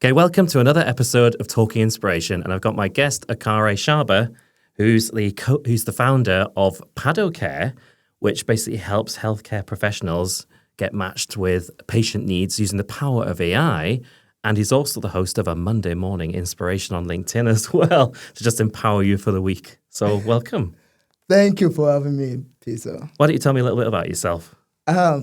Okay, welcome to another episode of Talking Inspiration, and I've got my guest OKARE SHABA, who's the founder of Padocare, which basically helps healthcare professionals get matched with patient needs using the power of AI. And he's also the host of a Monday morning inspiration on LinkedIn as well to just empower you for the week. So welcome. Thank you for having me, Peter. Why don't you tell me a little bit about yourself? There are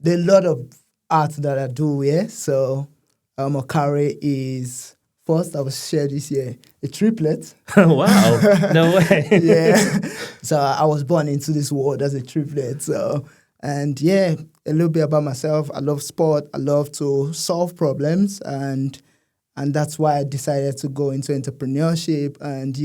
a lot of art that I do here. So OKARE is, first I was shared this year, a triplet. Wow, no way. Yeah. So I was born into this world as a triplet. A little bit about myself. I love sport. I love to solve problems. And that's why I decided to go into entrepreneurship and,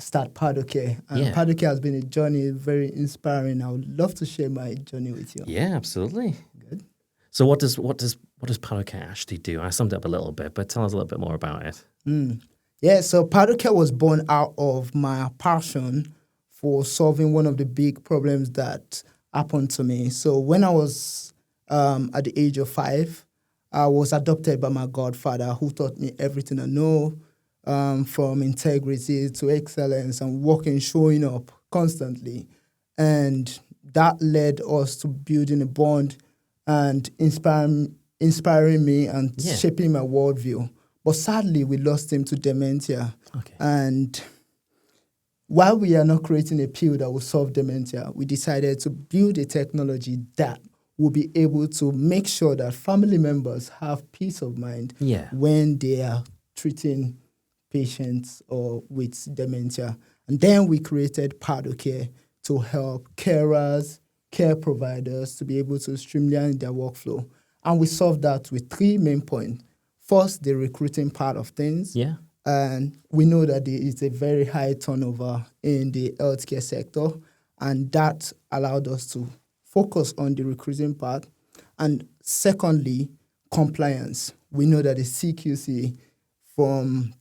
start Padocare. And Padocare has been a journey, very inspiring. I would love to share my journey with you. Yeah, absolutely. Good. So what does Padocare actually do? I summed it up a little bit, but tell us a little bit more about it. So Padocare was born out of my passion for solving one of the big problems that happened to me. So when I was at the age of 5, I was adopted by my godfather, who taught me everything I know, from integrity to excellence and showing up constantly. And that led us to building a bond and inspiring me and shaping my worldview. But sadly, we lost him to dementia. Okay. And while we are not creating a pill that will solve dementia, we decided to build a technology that will be able to make sure that family members have peace of mind when they are treating patients or with dementia. And then we created Padocare to help carers, care providers to be able to streamline their workflow. And we solved that with 3 main points. First, the recruiting part of things. Yeah. And we know that there is a very high turnover in the healthcare sector. And that allowed us to focus on the recruiting part. And secondly, compliance. We know that the CQC from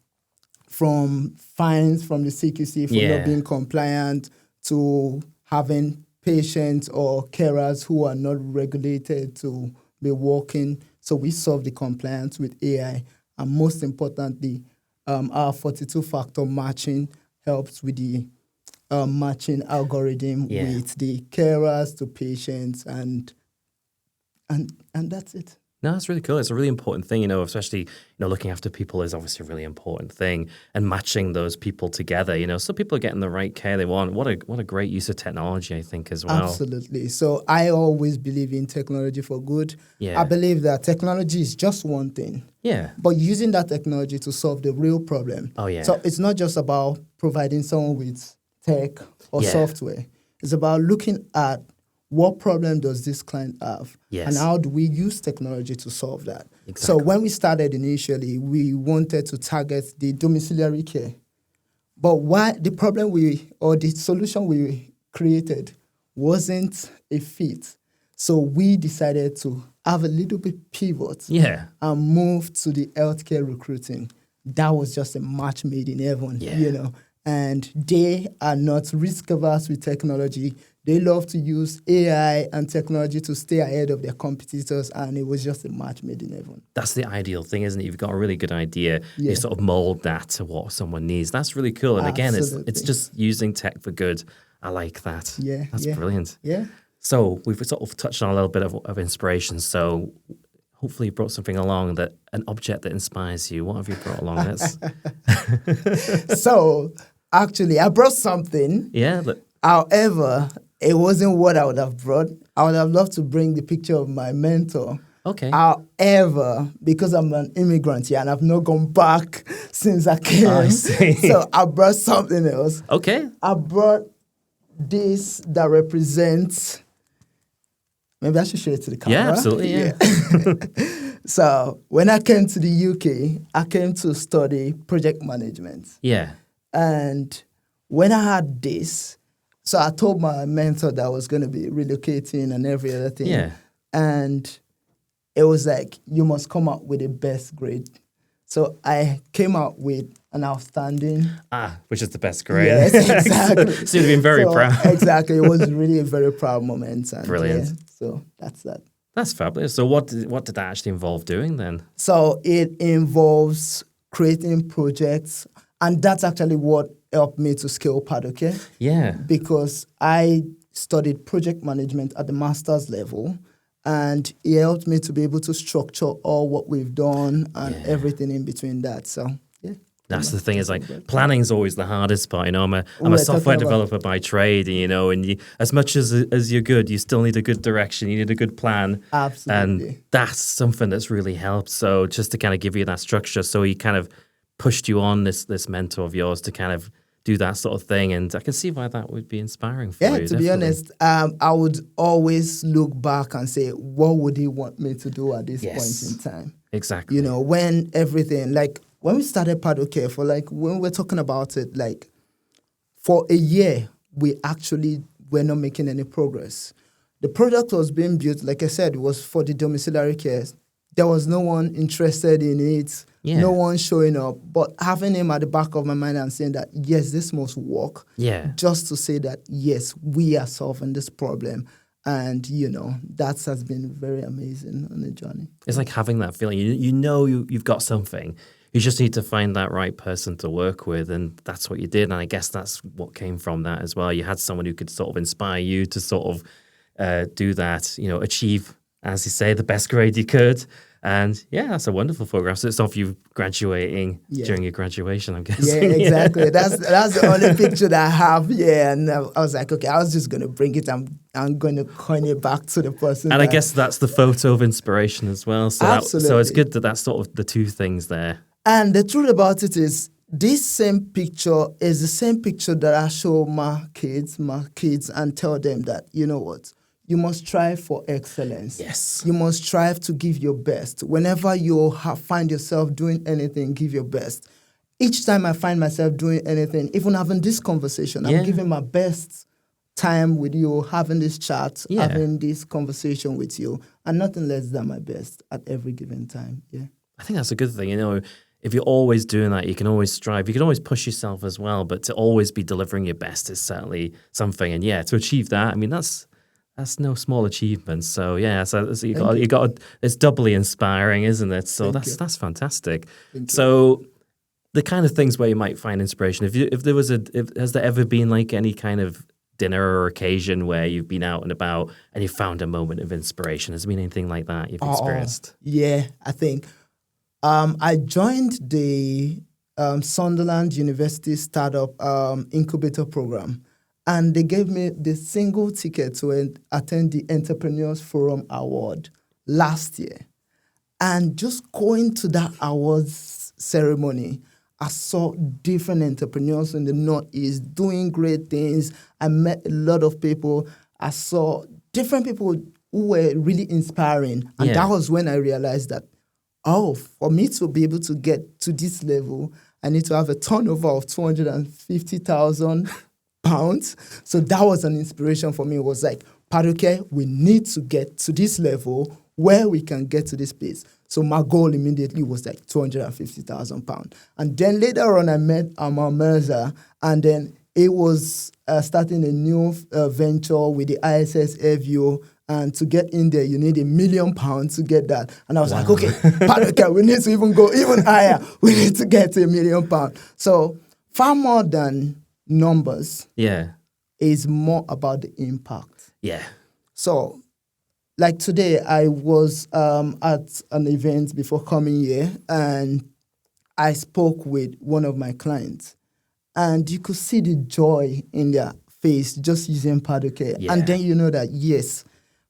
fines from the CQC for not being compliant to having patients or carers who are not regulated to be working. So we solve the compliance with AI. And most importantly, our 42-factor matching helps with the matching algorithm with the carers to patients, and that's it. No, that's really cool. It's a really important thing, especially, looking after people is obviously a really important thing, and matching those people together, so people are getting the right care they want. What a great use of technology, I think, as well. Absolutely. So I always believe in technology for good. Yeah. I believe that technology is just one thing. Yeah. But using that technology to solve the real problem. Oh, yeah. So it's not just about providing someone with tech or software. It's about looking at what problem does this client have? Yes. And how do we use technology to solve that? Exactly. So when we started initially, we wanted to target the domiciliary care. But the solution we created wasn't a fit. So we decided to have a little bit pivot and move to the healthcare recruiting. That was just a match made in heaven, And they are not risk-averse with technology. They love to use AI and technology to stay ahead of their competitors, and it was just a match made in heaven. That's the ideal thing, isn't it? You've got a really good idea. You sort of mold that to what someone needs. That's really cool. And again, it's just using tech for good. I like that. Yeah. That's brilliant. Yeah. So we've sort of touched on a little bit of inspiration. So hopefully you brought something along, an object that inspires you. What have you brought along? So actually, I brought something. Yeah. But however, it wasn't what I would have brought. I would have loved to bring the picture of my mentor. Okay. However, because I'm an immigrant here and I've not gone back since I came, I see. So I brought something else. Okay. I brought this that represents. Maybe I should show it to the camera. Yeah, absolutely. Yeah. So when I came to the UK, I came to study project management. Yeah. And when I had this, so I told my mentor that I was going to be relocating and every other thing. Yeah. And it was like, you must come out with the best grade. So I came out with an outstanding. Which is the best grade. Yes, exactly. So you'd have been very proud. Exactly. It was really a very proud moment. And brilliant. so that's that. That's fabulous. So what did that actually involve doing then? So it involves creating projects, and that's actually what helped me to scale Padocare. Yeah. Because I studied project management at the master's level, and it helped me to be able to structure all what we've done and everything in between that. So, yeah. That's the thing, is like planning's always the hardest part. You know, I'm a software developer by trade, and, you know, and as much as you're good, you still need a good direction. You need a good plan. Absolutely. And that's something that's really helped. So just to kind of give you that structure, so he kind of pushed you on, this mentor of yours, to kind of do that sort of thing. And I can see why that would be inspiring for you. Yeah, to be honest, I would always look back and say, what would he want me to do at this point in time? Exactly. You know, when everything, like when we started Padocare, for like, when we're talking about it, like for a year, we actually were not making any progress. The product was being built, like I said, it was for the domiciliary care. There was no one interested in it. Yeah. No one showing up, but having him at the back of my mind and saying that, yes, this must work. Yeah. Just to say that, yes, we are solving this problem. And, you know, that has been very amazing on the journey. It's like having that feeling. You know you've got something. You just need to find that right person to work with, and that's what you did. And I guess that's what came from that as well. You had someone who could sort of inspire you to sort of do that, you know, achieve, as you say, the best grade you could. And yeah, that's a wonderful photograph. So it's of you graduating during your graduation, I'm guessing. Yeah, exactly. That's the only picture that I have. Yeah, and I was like, okay, I was just going to bring it. I'm going to coin it back to the person. And I guess that's the photo of inspiration as well. So Absolutely. So it's good that that's sort of the two things there. And the truth about it is, this same picture is the same picture that I show my kids, and tell them that, you know what? You must strive for excellence. Yes. You must strive to give your best. Whenever you find yourself doing anything, give your best. Each time I find myself doing anything, even having this conversation, I'm giving my best time with you, having this chat, having this conversation with you, and nothing less than my best at every given time. Yeah. I think that's a good thing. You know, if you're always doing that, you can always strive. You can always push yourself as well, but to always be delivering your best is certainly something. And yeah, to achieve that, I mean, that's no small achievement. So yeah, so you got it's doubly inspiring, isn't it? So that's fantastic. So the kind of things where you might find inspiration, has there ever been like any kind of dinner or occasion where you've been out and about and you found a moment of inspiration? Has there been anything like that you've experienced? Yeah, I think I joined the Sunderland University Startup Incubator Program. And they gave me the single ticket to attend the Entrepreneurs Forum Award last year. And just going to that awards ceremony, I saw different entrepreneurs in the Northeast doing great things. I met a lot of people. I saw different people who were really inspiring. And that was when I realized that, for me to be able to get to this level, I need to have a turnover of 250,000 pounds. So that was an inspiration for me. It was like, Padocare, we need to get to this level where we can get to this place. So my goal immediately was like 250,000 pounds. And then later on, I met Amar Mirza, and then it was starting a new venture with the ISS Airview. And to get in there, you need £1 million to get that. And I was like, okay, Padocare, we need to even go even higher. We need to get to £1 million. So far more than numbers is more about the impact. Yeah. So, like today, I was at an event before coming here, and I spoke with one of my clients, and you could see the joy in their face just using Padocare. Yeah. And then you know that, yes,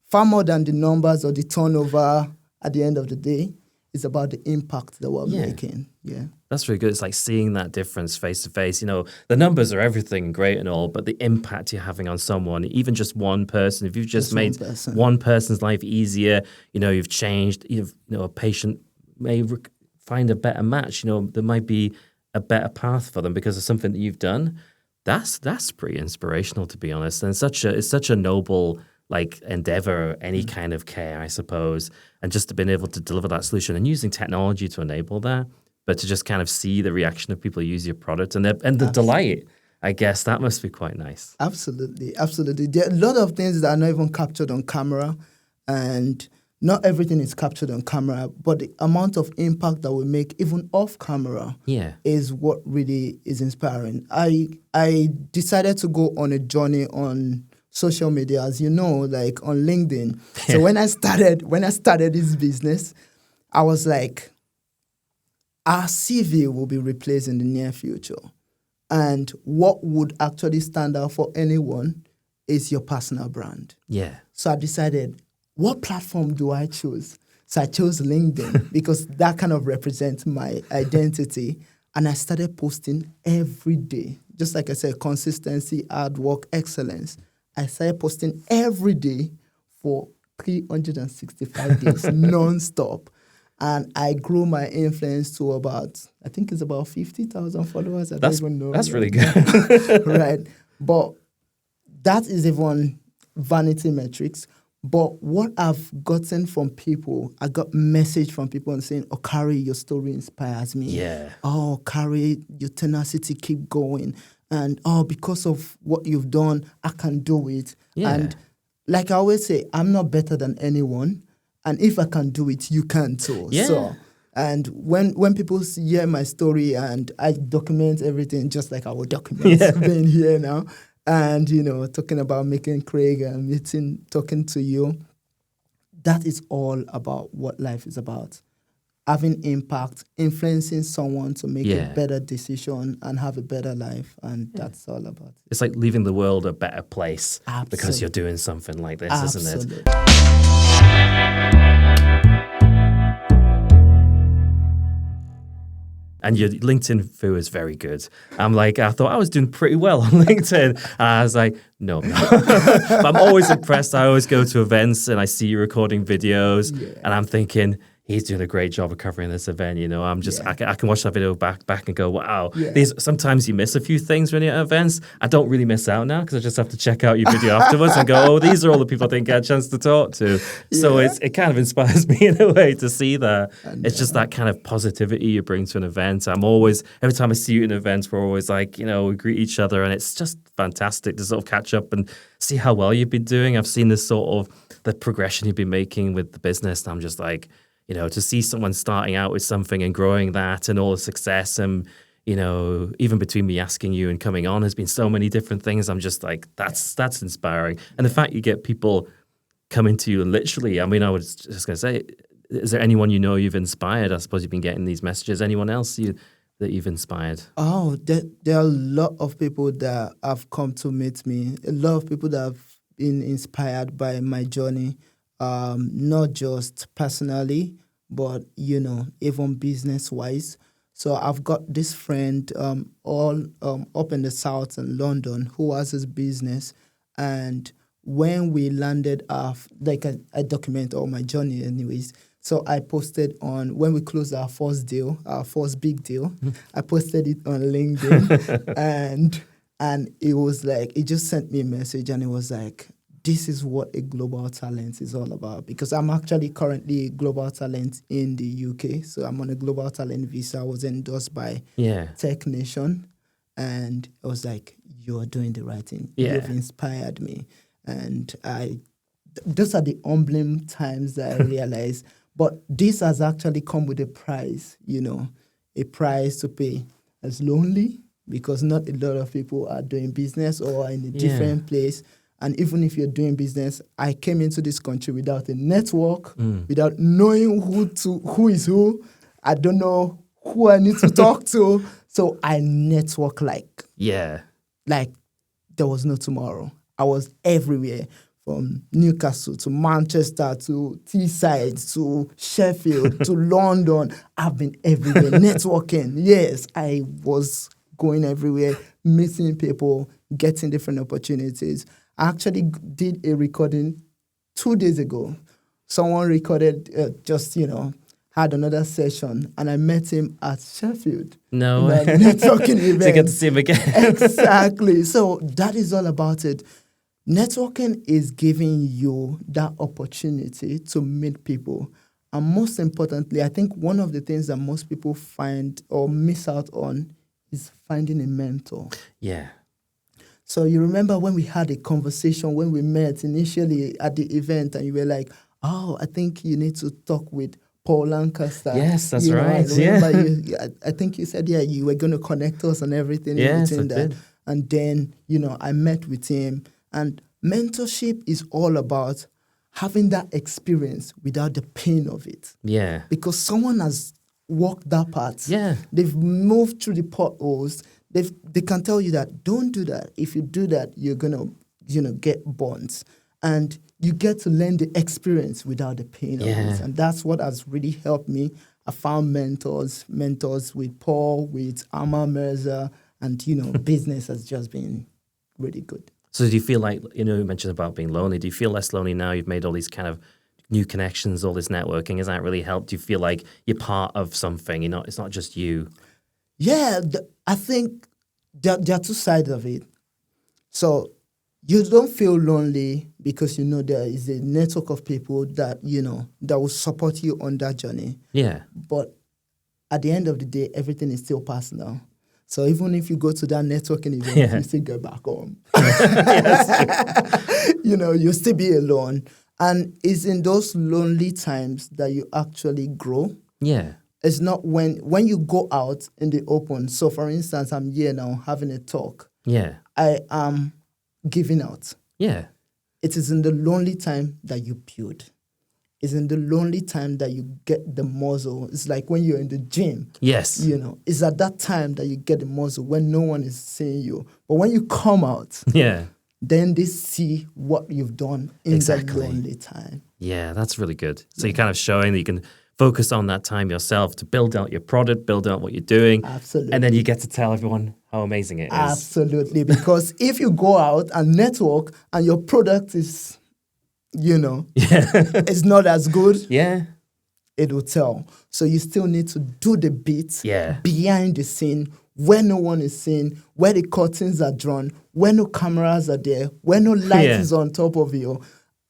far more than the numbers or the turnover at the end of the day, it's about the impact that we're making. Yeah. That's really good. It's like seeing that difference face to face. You know, the numbers are everything great and all, but the impact you're having on someone, even just one person, if you've just made one person's life easier, you know, you've changed, a patient may find a better match. You know, there might be a better path for them because of something that you've done. That's pretty inspirational, to be honest. And it's such a noble endeavor, any kind of care, I suppose, and just to been able to deliver that solution and using technology to enable that, but to just kind of see the reaction of people who use your product and the delight, I guess that must be quite nice. Absolutely. There are a lot of things that are not even captured on camera, and not everything is captured on camera, but the amount of impact that we make even off camera is what really is inspiring. I decided to go on a journey on social media, as you know, like on LinkedIn. So when I started this business, I was like, our CV will be replaced in the near future. And what would actually stand out for anyone is your personal brand. Yeah. So I decided, what platform do I choose? So I chose LinkedIn because that kind of represents my identity. And I started posting every day. Just like I said, consistency, hard work, excellence. I started posting every day for 365 days, non-stop. And I grew my influence to I think it's about 50,000 followers. I don't even know. That's really good. Right. But that is even vanity metrics. But what I've gotten from people, I got message from people and saying, OKARE, your story inspires me. Yeah. Oh, OKARE, your tenacity, keep going. And because of what you've done, I can do it. Yeah. And like I always say, I'm not better than anyone. And if I can do it, you can too. Yeah. So, and when people hear my story and I document everything, just like I will document being here now, and, talking about making Craig and talking to you, that is all about what life is about. Having impact, influencing someone to make a better decision and have a better life. And that's all about it. It's like leaving the world a better place. Absolutely. Because you're doing something like this, isn't it? And your LinkedIn foo is very good. I thought I was doing pretty well on LinkedIn. And I was like, no, I'm not. But I'm always impressed. I always go to events and I see you recording videos and I'm thinking, he's doing a great job of covering this event. I'm just, I can watch that video back and go, wow. Yeah. Sometimes you miss a few things when you're at events. I don't really miss out now because I just have to check out your video afterwards and go, oh, these are all the people I didn't get a chance to talk to. So it kind of inspires me in a way to see that. It's just that kind of positivity you bring to an event. Every time I see you in events, we're always like, we greet each other and it's just fantastic to sort of catch up and see how well you've been doing. I've seen this sort of, the progression you've been making with the business. And I'm just like, to see someone starting out with something and growing that and all the success and, even between me asking you and coming on has been so many different things. I'm just like, that's inspiring. And the fact you get people coming to you and literally, I was just going to say, is there anyone you've inspired? I suppose you've been getting these messages. Anyone else that you've inspired? Oh, there are a lot of people that have come to meet me. A lot of people that have been inspired by my journey, not just personally, but, even business-wise. So I've got this friend all up in the South in London who has his business. And when we landed, I document all my journey anyways. So I posted when we closed our first big deal, I posted it on LinkedIn. and it was like, it just sent me a message and it was like, this is what a global talent is all about. Because I'm actually currently a global talent in the UK. So I'm on a global talent visa. I was endorsed by Tech Nation. And I was like, you're doing the right thing. Yeah. You've inspired me. And those are the humbling times that I realized. But this has actually come with a price, a price to pay. It's lonely because not a lot of people are doing business or in a different place. And even if you're doing business, I came into this country without a network, without knowing who is who. I don't know who I need to talk to. So I network like there was no tomorrow. I was everywhere, from Newcastle to Manchester to Teesside to Sheffield to London. I've been everywhere networking. Yes, I was going everywhere, meeting people, getting different opportunities. I actually did a recording 2 days ago. Someone recorded, had another session, and I met him at Sheffield. No way. Networking event. To get to see him again. Exactly. So that is all about it. Networking is giving you that opportunity to meet people. And most importantly, I think one of the things that most people find or miss out on is finding a mentor. Yeah. So you remember when we had a conversation, when we met initially at the event, and you were like, oh, I think you need to talk with Paul Lancaster. Yes, that's You know, I right. Yeah. remember I think you said, you were going to connect us and everything in Yes, between I that. did. And then, I met with him. And mentorship is all about having that experience without the pain of it. Yeah. Because someone has walked that path. Yeah. They've moved through the potholes. They can tell you that, don't do that. If you do that, you're going to, get burns. And you get to learn the experience without the pain of it. And that's what has really helped me. I found mentors with Paul, with Amma Mirza, and, business has just been really good. So do you feel like, you mentioned about being lonely. Do you feel less lonely now? You've made all these kind of new connections, all this networking. Has that really helped? Do you feel like you're part of something? It's not just you. Yeah, I think there are two sides of it. So you don't feel lonely because there is a network of people that, that will support you on that journey. Yeah. But at the end of the day, everything is still personal. So even if you go to that networking event, you still get back home. You'll still be alone. And it's in those lonely times that you actually grow. Yeah. It's not when you go out in the open. So for instance, I'm here now having a talk. Yeah. I am giving out. Yeah. It is in the lonely time that you build. It's in the lonely time that you get the muscle. It's like when you're in the gym. Yes. It's at that time that you get the muscle when no one is seeing you. But when you come out, then they see what you've done in that lonely time. Yeah, that's really good. So you're kind of showing that you can focus on that time yourself to build out your product, build out what you're doing. Absolutely. And then you get to tell everyone how amazing it is. Absolutely. Because if you go out and network and your product is, it's not as good, it will tell. So you still need to do the bits behind the scene where no one is seeing, where the curtains are drawn, where no cameras are there, where no light is on top of you,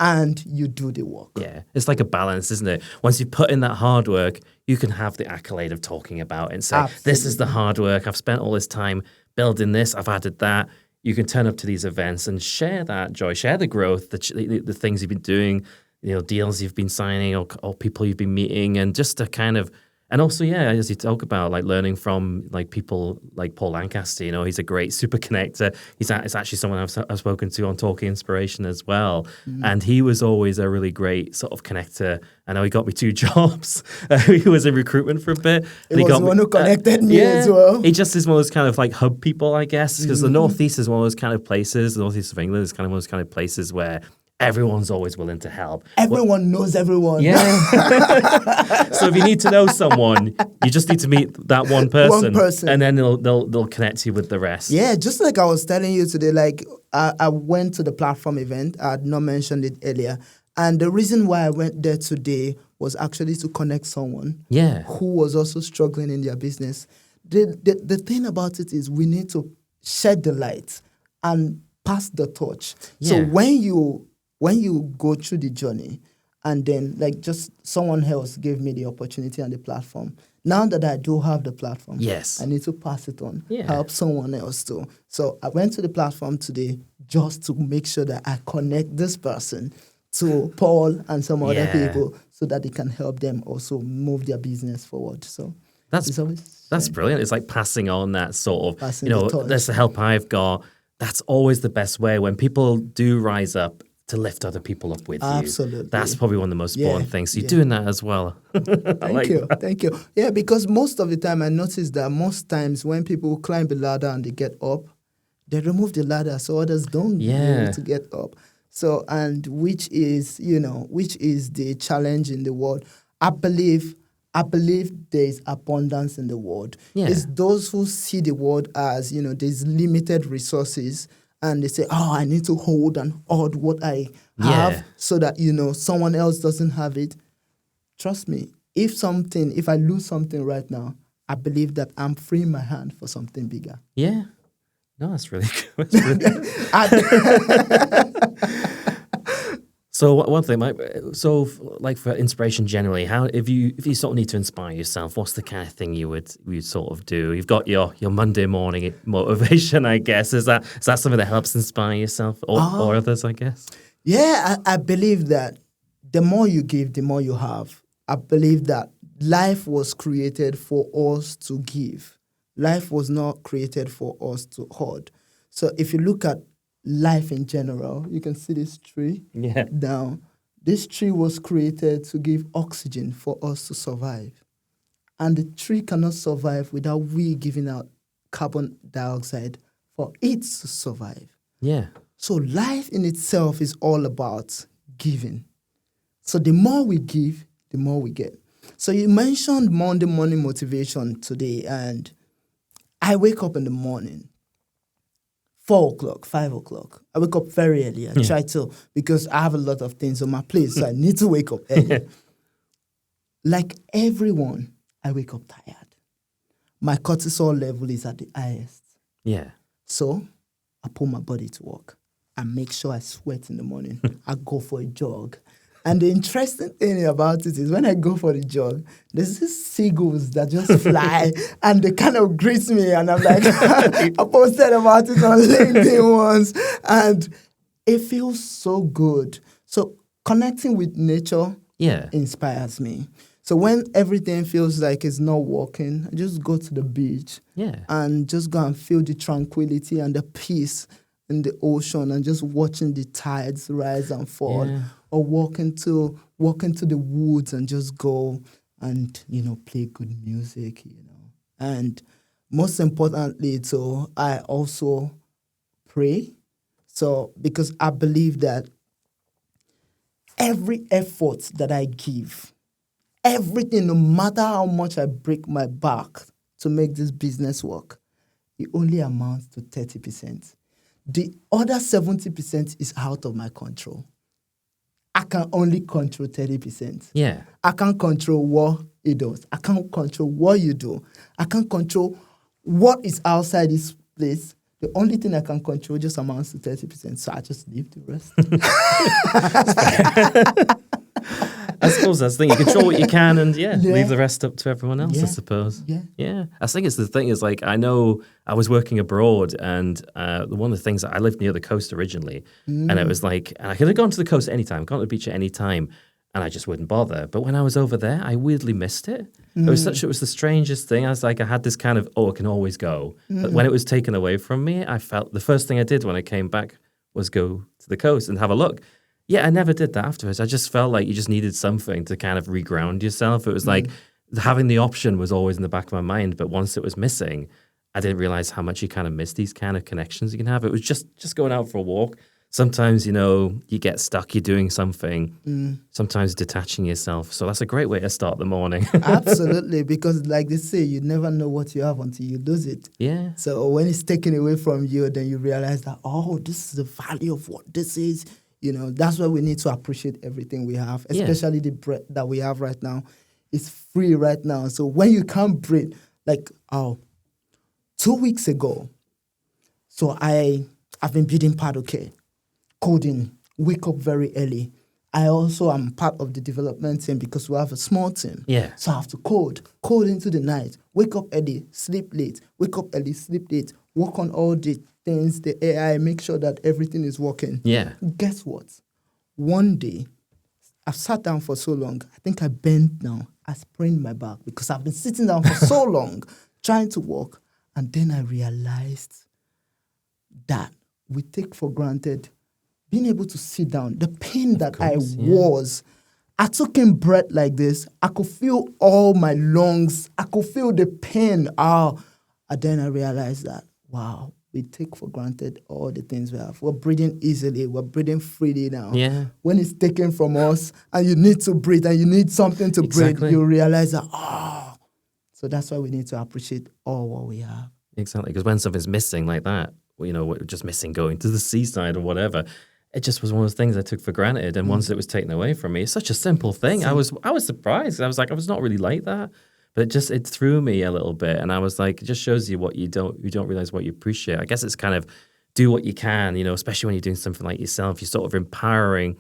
and you do the work. Yeah, it's like a balance, isn't it? Once you put in that hard work, you can have the accolade of talking about it and say, this is the hard work. I've spent all this time building this. I've added that. You can turn up to these events and share that joy, share the growth, the things you've been doing, deals you've been signing or people you've been meeting, and just to kind of, and also, as you talk about, like learning from like people like Paul Lancaster, he's a great super connector. It's actually someone I've spoken to on Talking Inspiration as well. And he was always a really great sort of connector. I know he got me 2 jobs. He was in recruitment for a bit. He was the one who connected me as well. He just is one of those kind of like hub people, I guess, because the Northeast is one of those kind of places, the Northeast of England is kind of one of those kind of places where everyone's always willing to help. Everyone knows everyone. Yeah. So if you need to know someone, you just need to meet that one person. And then they'll connect you with the rest. Yeah, just like I was telling you today, like I went to the platform event. I had not mentioned it earlier. And the reason why I went there today was actually to connect someone who was also struggling in their business. The thing about it is we need to shed the light and pass the torch. Yeah. So when you go through the journey and then like just someone else gave me the opportunity and the platform. Now that I do have the platform, I need to pass it on, help someone else too. So I went to the platform today just to make sure that I connect this person to Paul and some other people so that they can help them also move their business forward. So that's brilliant. It's like passing on that sort of, that's the help I've got. That's always the best way when people do rise up to lift other people up with you. Absolutely. That's probably one of the most important things. So you're doing that as well. Thank you. Yeah, because most of the time I notice that most times when people climb the ladder and they get up, they remove the ladder so others don't be able to get up. So, and which is the challenge in the world. I believe there is abundance in the world. Yeah. It's those who see the world as, there's limited resources and they say, I need to hold and hoard what I have so that, someone else doesn't have it. Trust me, if I lose something right now, I believe that I'm freeing my hand for something bigger. Yeah. No, that's really good. So one thing, like for inspiration generally, how if you sort of need to inspire yourself, what's the kind of thing you would sort of do? You've got your Monday morning motivation, I guess. Is that something that helps inspire yourself or others, I guess? Yeah, I believe that the more you give, the more you have. I believe that life was created for us to give. Life was not created for us to hoard. So if you look at life in general, you can see this tree down. This tree was created to give oxygen for us to survive. And the tree cannot survive without we giving out carbon dioxide for it to survive. Yeah. So life in itself is all about giving. So the more we give, the more we get. So you mentioned Monday morning motivation today, and I wake up in the morning, 4 o'clock, 5 o'clock. I wake up very early. I try to, because I have a lot of things on my plate, so I need to wake up early. Like everyone, I wake up tired. My cortisol level is at the highest. Yeah. So I put my body to work. I make sure I sweat in the morning. I go for a jog. And the interesting thing about it is when I go for the jog, there's these seagulls that just fly and they kind of greet me. And I'm like, I posted about it on LinkedIn once. And it feels so good. So connecting with nature inspires me. So when everything feels like it's not working, I just go to the beach and just go and feel the tranquility and the peace in the ocean and just watching the tides rise and fall, or walk into the woods and just go and, play good music, And most importantly, so I also pray. So because I believe that every effort that I give, everything, no matter how much I break my back to make this business work, it only amounts to 30%. The other 70% is out of my control. I can only control 30%. Yeah. I can't control what it does. I can't control what you do. I can't control what is outside this place. The only thing I can control just amounts to 30%. So I just leave the rest. I suppose that's the thing. You control what you can and leave the rest up to everyone else, I suppose. Yeah. I think it's the thing is like, I know I was working abroad and one of the things that I lived near the coast originally and it was like, and I could have gone to the coast at any time, gone to the beach at any time and I just wouldn't bother. But when I was over there, I weirdly missed it. It was the strangest thing. I was like, I had this kind of, I can always go. But when it was taken away from me, I felt the first thing I did when I came back was go to the coast and have a look. Yeah, I never did that afterwards. I just felt like you just needed something to kind of reground yourself. It was like having the option was always in the back of my mind, but once it was missing, I didn't realize how much you kind of miss these kind of connections you can have. It was just going out for a walk. Sometimes, you get stuck, you're doing something, sometimes detaching yourself. So that's a great way to start the morning. Absolutely, because like they say, you never know what you have until you lose it. Yeah. So when it's taken away from you, then you realize that, this is the value of what this is. That's why we need to appreciate everything we have, especially the breath that we have right now. It's free right now. So when you can't breathe, like 2 weeks ago, so I've been building Padocare, coding, wake up very early. I also am part of the development team because we have a small team. Yeah. So I have to code into the night, wake up early, sleep late, wake up early, sleep late, work on all the things, the AI, make sure that everything is working. Yeah. Guess what? One day, I've sat down for so long, I think I bent down. I sprained my back because I've been sitting down for so long trying to work. And then I realized that we take for granted being able to sit down. The pain that I took in breath like this. I could feel all my lungs. I could feel the pain. And then I realized that, wow, we take for granted all the things we have. We're breathing easily. We're breathing freely now. Yeah. When it's taken from us and you need to breathe and you need something to breathe, you realize that, So that's why we need to appreciate all what we have. Exactly. Because when something's missing like that, we're just missing going to the seaside or whatever, it just was one of those things I took for granted. And once it was taken away from me, it's such a simple thing. I was surprised. I was like, I was not really like that. But it threw me a little bit, and I was like, it just shows you what you don't realize what you appreciate. I guess it's kind of do what you can, especially when you're doing something like yourself. You're sort of empowering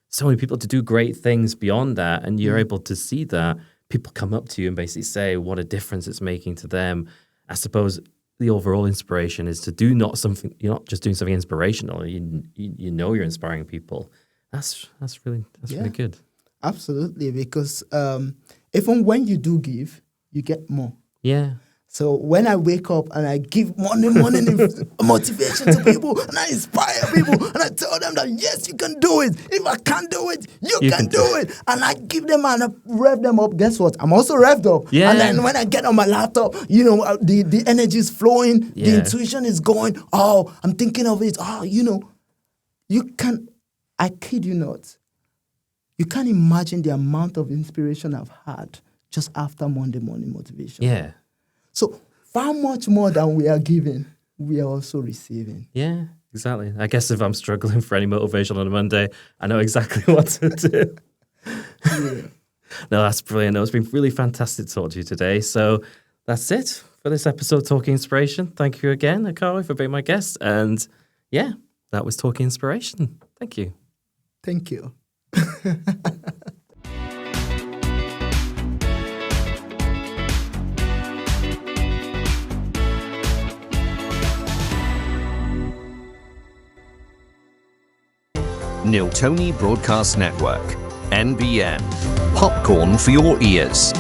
so many people to do great things beyond that, and you're able to see that. People come up to you and basically say what a difference it's making to them. I suppose the overall inspiration is to do you're not just doing something inspirational. You're inspiring people. That's really good. Absolutely, because even when you do give, you get more. Yeah. So when I wake up and I give morning motivation to people, and I inspire people, and I tell them that yes, you can do it. If I can't do it, you can do it. And I give them and I rev them up. Guess what? I'm also revved up. Yeah. And then when I get on my laptop, the energy is flowing, the intuition is going. Oh, I'm thinking of it. Oh, you can. I kid you not. You can't imagine the amount of inspiration I've had just after Monday morning motivation. Yeah. So far much more than we are giving, we are also receiving. Yeah, exactly. I guess if I'm struggling for any motivation on a Monday, I know exactly what to do. Yeah. No, that's brilliant. No, it's been really fantastic to talk to you today. So that's it for this episode of Talking Inspiration. Thank you again, OKARE, for being my guest. And yeah, that was Talking Inspiration. Thank you. Thank you. Niltoni Broadcast Network, NBN. Popcorn for your ears.